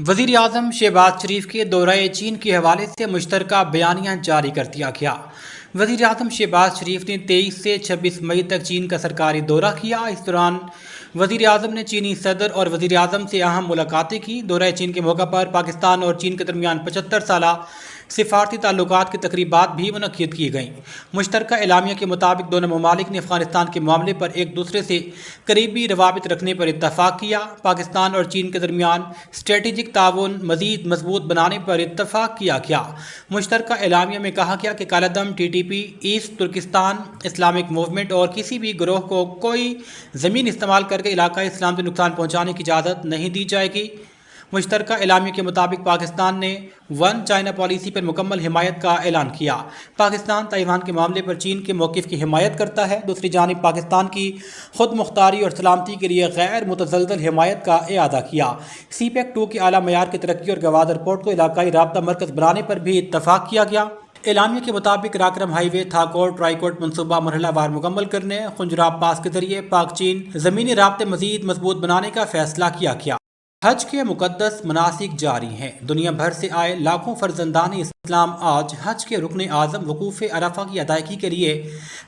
वज़ीर आज़म शहबाज शरीफ के दौरे चीन के हवाले से मुश्तरका बयानिया जारी कर दिया गया। वज़ीर आज़म शहबाज शरीफ ने 23 से 26 मई तक चीन का सरकारी दौरा किया। इस दौरान वज़ीर आज़म ने चीनी सदर और वज़ीर आज़म से अहम मुलाकातें की। दौरे चीन के मौका पर पाकिस्तान और चीन के दरमियान 75 साला सिफारती ताल्लुकात की तकरीबात भी मुनक्किद की गईं। मुश्तरका एलामिया के मुताबिक दोनों ममालिक ने अफ़गानिस्तान के मामले पर एक दूसरे से करीबी रवाबित रखने पर इत्तफ़ाक़ किया। पाकिस्तान और चीन के दरमियान स्ट्रेटेजिक ताउन मज़ीद मजबूत बनाने पर इत्तफ़ाक़ किया गया। मुश्तरका एलामिया में कहा गया कि कालादम, TTP, east Turkistan Islamic movement और किसी भी गिरोह को कोई ज़मीन इस्तेमाल करके इलाक़ाई इस्लाम को नुकसान पहुँचाने की इजाज़त नहीं दी जाएगी। मुश्तरका एलामिया के मुताबिक पाकिस्तान ने वन चाइना पॉलिसी पर मुकम्मल हिमायत का ऐलान किया। पाकिस्तान ताइवान के मामले पर चीन के मौक़िफ़ की हिमायत करता है। दूसरी जानिब पाकिस्तान की खुद मुख्तारी और सलामती के लिए गैर मुतज़लज़ल हिमायत का इआदा किया। CPEC 2 की आला मयार की तरक्की और गवादर पोर्ट को इलाकाई राब्ता मरकज़ बनाने पर भी इत्तफ़ाक़ किया गया। एलामिया के मुताबिक राक्रम हाईवे थाकोट ट्राईकोट मनसूबा मरहला वार मुकम्मल करने, खुंजराब पास के जरिए पाक चीन ज़मीनी राब्ते मज़ीद मजबूत बनाने का फैसला किया गया। हज के मुक़द्दस मनासिक जारी हैं। दुनिया भर से आए लाखों फर्जंदान इस्लाम आज हज के रुकन आज़म वकूफ़ अरफा की अदायगी के लिए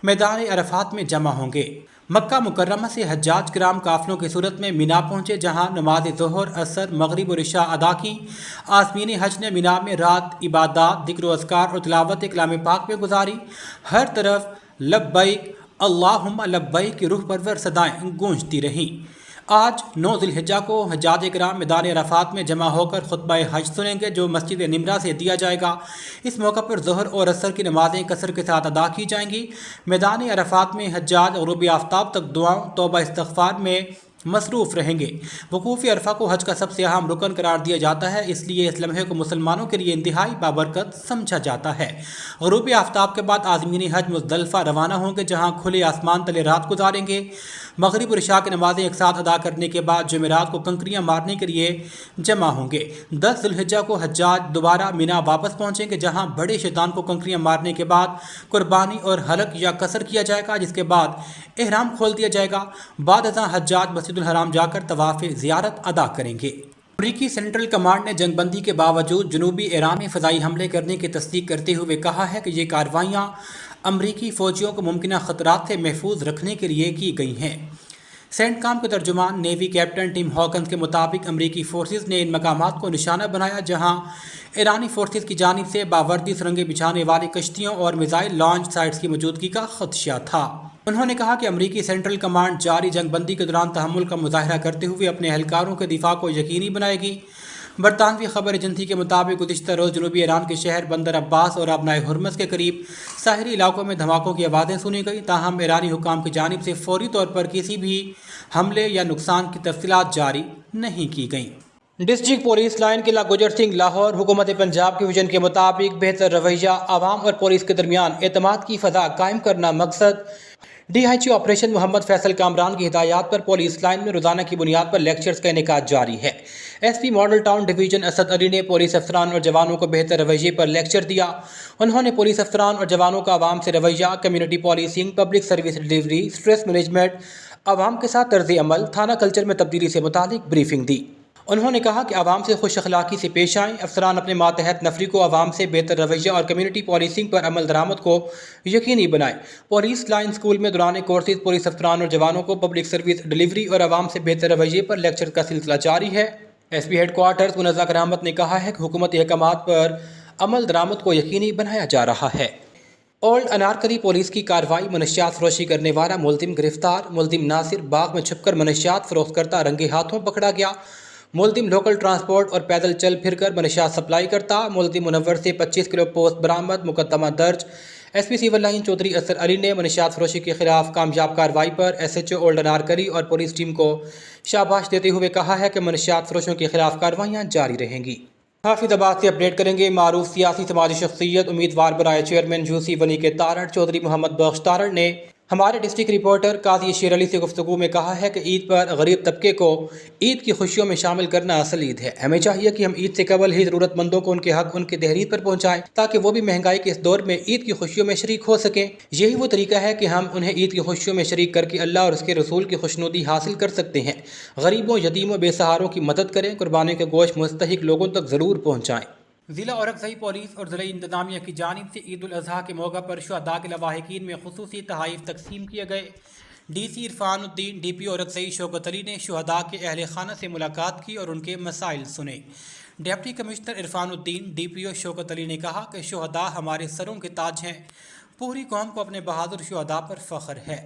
मैदान अरफात में जमा होंगे। मक्का मुकर्रमा से हज्जाज किराम काफ़िलों की सूरत में मीना पहुँचे, जहाँ नमाज ज़ोहर, असर, मगरिब और इशा अदा की। आज़मीन हज ने मीना में रात इबादत, ज़िक्र अस्कार और तिलावत कलाम पाक में गुजारी। हर तरफ लब्बैक अल्लाहुम्मा लब्बैक की रूह परवर सदाएँ गूंजती रहीं। आज 9 ज़िलहिज्जा को हज्जाज किराम मैदान अरफात में जमा होकर खुतबा हज सुनेंगे, जो मस्जिद निमरा से दिया जाएगा। इस मौका पर ज़ोहर और असर की नमाज़ें कसर के साथ अदा की जाएंगी। मैदान अरफात में हज्जाज ग़ुरूब आफ्ताब तक दुआओं, तौबा इस्तग़फ़ार में मसरूफ़ रहेंगे। वकूफ़ अरफा को हज का सबसे अहम रुकन करार दिया जाता है, इसलिए इस लम्हे को मुसलमानों के लिए इंतहाई बाबरकत समझा जाता है। ग़ुरूब आफ्ताब के बाद आज़मीन हज मुज़दलिफ़ा रवाना होंगे, जहाँ खुले आसमान तले रात गुजारेंगे। मगरिब और इशा की नमाज़ें एक साथ अदा करने के बाद जुमेरात को कंकरियाँ मारने के लिए जमा होंगे। 10 ज़िलहिज्जा को हज्जाज दोबारा मीना वापस पहुँचेंगे, जहाँ बड़े शैतान को कंकरियाँ मारने के बाद कुर्बानी और हलक या कसर किया जाएगा, जिसके बाद एहराम खोल दिया जाएगा। बाद अज़ां हज्जाज मस्जिदुल हराम जाकर तवाफ़ ज़ियारत अदा करेंगे। अमरीकी सेंट्रल कमांड ने जंगबंदी के बावजूद जनूबी ईरान में फ़ज़ाई हमले करने की तस्दीक करते हुए कहा है कि ये कार्रवाइयाँ अमरीकी फ़ौजियों को मुमकिन ख़तरात से महफूज रखने के लिए की गई हैं। सेंटकॉम के तर्जुमान नेवी कैप्टन टिम हॉकन्स के मुताबिक अमरीकी फोर्सेस ने इन मकामात को निशाना बनाया, जहां ईरानी फोर्सेस की जानिब से बावर्दी सुरंगें बिछाने वाली कश्तियों और मिसाइल लॉन्च साइट्स की मौजूदगी का खदशा था। उन्होंने कहा कि अमरीकी सेंट्रल कमांड जारी जंगबंदी के दौरान तहम्मुल का मुजाहरा करते हुए अपने एहलकारों के दिफा को यकीनी बनाएगी। बरतानवी खबर एजेंसी के मुताबिक गुज़िश्ता रोज़ जनूबी ईरान के शहर बंदर अब्बास और अबनाए हुर्मस के करीब साहिली इलाकों में धमाकों की आवाज़ें सुनी गई। ताहम ईरानी हुकाम की जानिब से फौरी तौर पर किसी भी हमले या नुकसान की तफसीलात जारी नहीं की गईं। डिस्ट्रिक्ट पुलिस लाइन किला गुजर सिंह लाहौर हुकूमत पंजाब के विजन के मुताबिक बेहतर रवैया, आवाम और पुलिस के दरमियान एतमाद की फ़ज़ा कायम करना मकसद। DIG ऑपरेशन मोहम्मद फैसल कामरान की हिदायत पर पुलिस लाइन में रोज़ाना की बुनियाद पर लेक्चर्स का इनेकाद जारी है। SP model town division Asad Ali ने पुलिस अफसरान और जवानों को बेहतर रवैये पर लेक्चर दिया। उन्होंने पुलिस अफसरान और जवानों का आवाम से रवैया, community policing, public service delivery, stress management, आवाम के साथ तर्ज अमल, थाना कल्चर में तब्दीली से मुतालिक ब्रीफिंग दी। उन्होंने कहा कि आवाम से खुश अखलाकी से पेश आएँ। अफसरान अपने मातहत नफरी को आवाम से बेहतर रवैया और कम्युनिटी पॉलिसिंग पर अमल दरामद को यकीनी बनाएं। पुलिस लाइन स्कूल में दौरान कोर्सेज पुलिस अफसरान और जवानों को पब्लिक सर्विस डिलीवरी और आवाम से बेहतर रवैये पर लेक्चर का सिलसिला जारी है। SP हेडक्वार्टर्स मुनज़्ज़ा करामत ने कहा है कि हुकूमती अहकामात पर अमल दरामद को यकीनी बनाया जा रहा है। ओल्ड अनारकली पुलिस की कार्रवाई, मनशियात फरोशी करने वाला मुलजिम गिरफ्तार। मुलजिम नासिर बाग में छुपकर मनशियात फरोख्त करता रंगे हाथों पकड़ा गया। मुलजिम लोकल ट्रांसपोर्ट और पैदल चल फिर कर मनशियात सप्लाई करता। मुलजिम मुनव्वर से 25 किलो पोस्ट बरामद, मुकदमा दर्ज। SP सिविल लाइन चौधरी असर अली ने मनशियात फरोशी के खिलाफ कामयाब कार्रवाई पर SHO ओल्ड अनारकली और पुलिस टीम को शाबाश देते हुए कहा है कि मनशियात फरोशों के खिलाफ कार्रवाइयाँ जारी रहेंगी। हाफिजाबाद से अपडेट करेंगे मारूफ सियासी समाजी शख्सियत उम्मीदवार बराए चेयरमैन UC वनी के तारड़ चौधरी मोहम्मद बख्श तारड़ ने हमारे डिस्ट्रिक्ट रिपोर्टर काजी शेर अली से गुफ्तगू में कहा है कि ईद पर गरीब तबके को ईद की खुशियों में शामिल करना असल ईद है। हमें चाहिए कि हम ईद से कबल ही ज़रूरतमंदों को उनके हक उनके तहरीर पर पहुंचाएं ताकि वो भी महंगाई के इस दौर में ईद की खुशियों में शरीक हो सकें। यही वो तरीका है कि हम उन्हें ईद की खुशियों में शरीक करके अल्लाह और उसके रसूल की खुशनुदी हासिल कर सकते हैं। गरीबों, यतीमों, बेसहारों की मदद करें, कुर्बानी का गोश्त मुस्तहिक लोगों तक ज़रूर पहुँचाएँ। ज़िला औरंगज़ई पुलिस और ज़िला इंतज़ामिया की जानिब से ईद उल अज़हा के मौका पर शुहदा के लवाहिकीन में खुसूसी तहाइफ तकसीम किए गए। DC इरफानुद्दीन DPO औरंगज़ई शौकत अली ने शुहदा के अहल खाना से मुलाकात की और उनके मसाइल सुने। Deputy commissioner Irfanuddin DPO Shaukat Ali ने कहा कि शुहदा हमारे सरों के ताज हैं। पूरी कौम को अपने बहादुर शुहदा पर फ़ख्र है।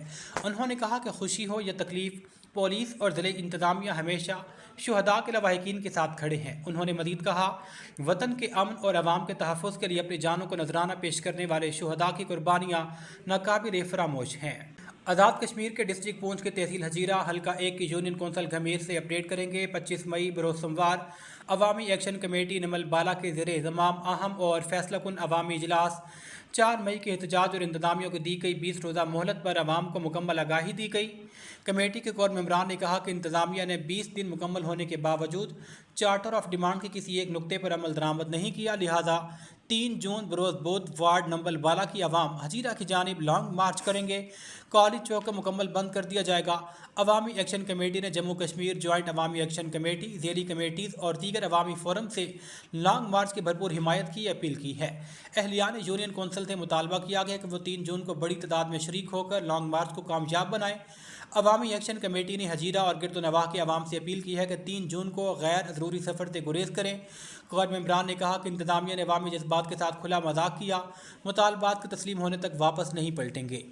उन्होंने कहा कि खुशी हो या तकलीफ़, पुलिस और ज़िले इंतज़ामिया हमेशा शुहदा के लवाहिकीन के साथ खड़े हैं। उन्होंने मज़ीद कहा, वतन के अमन और अवाम के तहफ़्फ़ुज़ के लिए अपनी जानों को नजराना पेश करने वाले शुहदा की कुर्बानियाँ नाकाबिल फरामोश हैं। आज़ाद कश्मीर के डिस्ट्रिक्ट पूंछ के तहसील हजीरा हल्का 1 की यूनियन कौंसल घमेर से अपडेट करेंगे। 25 मई बरोज़ सोमवार अवामी एक्शन कमेटी नमल बाला के ज़ेरे एहतमाम अहम और फैसला कुन अवामी इजलास। 4 मई के एहतजाज और इंतज़ामिया को दी गई 20 रोज़ा मोहलत पर अवाम को मुकम्मल आगाही दी गई। कमेटी के कोर मेंबरान ने कहा कि इंतज़ामिया ने 20 दिन मुकम्मल होने के बावजूद चार्टर ऑफ डिमांड के किसी एक नुक्ते पर अमल दरामद नहीं किया, लिहाजा 3 जून बरोज़ बुध वार्ड नंबर बाला की आवाम हजीरा की जानिब लॉन्ग मार्च करेंगे। कॉलेज चौक को मुकम्मल बंद कर दिया जाएगा। अवामी एक्शन कमेटी ने जम्मू कश्मीर जॉइंट अवामी एक्शन कमेटी, ज़ेली कमेटीज़ और दीगर अवामी फोरम से लॉन्ग मार्च की भरपूर हिमायत की अपील की है। अहलियान यूनियन कौंसल से मुतालबा किया गया कि वो 3 जून को बड़ी तादाद में शरीक होकर लॉन्ग मार्च को कामयाब बनाएं। अवामी एक्शन कमेटी ने हजीरा और गिरदोनवाह के अवाम से अपील की है कि 3 जून को गैर ज़रूरी सफ़र से गुरेज करें। कोर मेंबरान ने कहा कि इंतज़ामिया ने अवामी जज्बात के साथ खुला मजाक किया, मुतालबात के तस्लीम होने तक वापस नहीं पलटेंगे।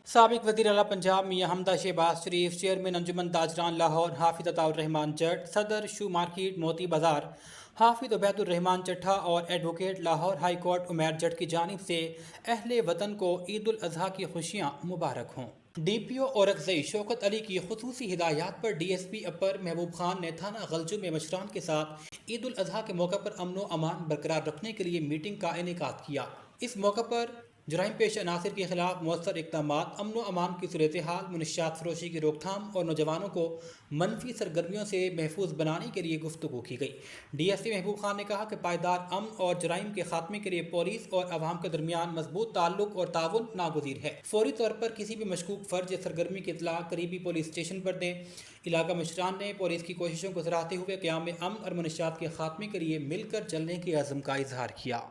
साबिक वज़ीर आला पंजाब मियां हमदा शहबाज शरीफ, चेयरमैन अंजुमन ताजरान लाहौर हाफिज़ अताउर रहमान जट, सदर शू मार्केट मोती बाज़ार हाफिज़ उबैदुर रहमान चट्ठा और advocate Lahore high court Umair Jat की जानिब से अहले वतन को ईद उल अज़हा की खुशियाँ मुबारक हों। DPO औरंगज़ई शौकत अली की खुसूसी हिदायत पर DSP अपर महबूब खान ने थाना गलजू में मशरान के साथ ईद उल अज़हा के मौके पर अमन व अमान बरकरार रखने के लिए मीटिंग का इनेकाद किया। इस मौके पर जराइम पेश अनासर के खिलाफ मौसर इक़दामात, अमन व अमान की सूरत हाल, मुनशियात फरोशी की रोकथाम और नौजवानों को मनफी सरगर्मियों से महफूज बनाने के लिए गुफ्तगू की गई। DSP महबूब खान ने कहा कि पायदार अमन और जराइम के खात्मे के लिए पुलिस और अवाम के दरमियान मजबूत ताल्लुक और ताउन नागुज़ीर है। फौरी तौर पर किसी भी मशकूक फ़र्ज या सरगर्मी की इतला करीबी पुलिस स्टेशन पर दें। इलाका मशरान ने पुलिस की कोशिशों को सराहते हुए क़याम अमन और मुनशियात के खात्मे के लिए मिलकर चलने के अज़्म का इजहार किया।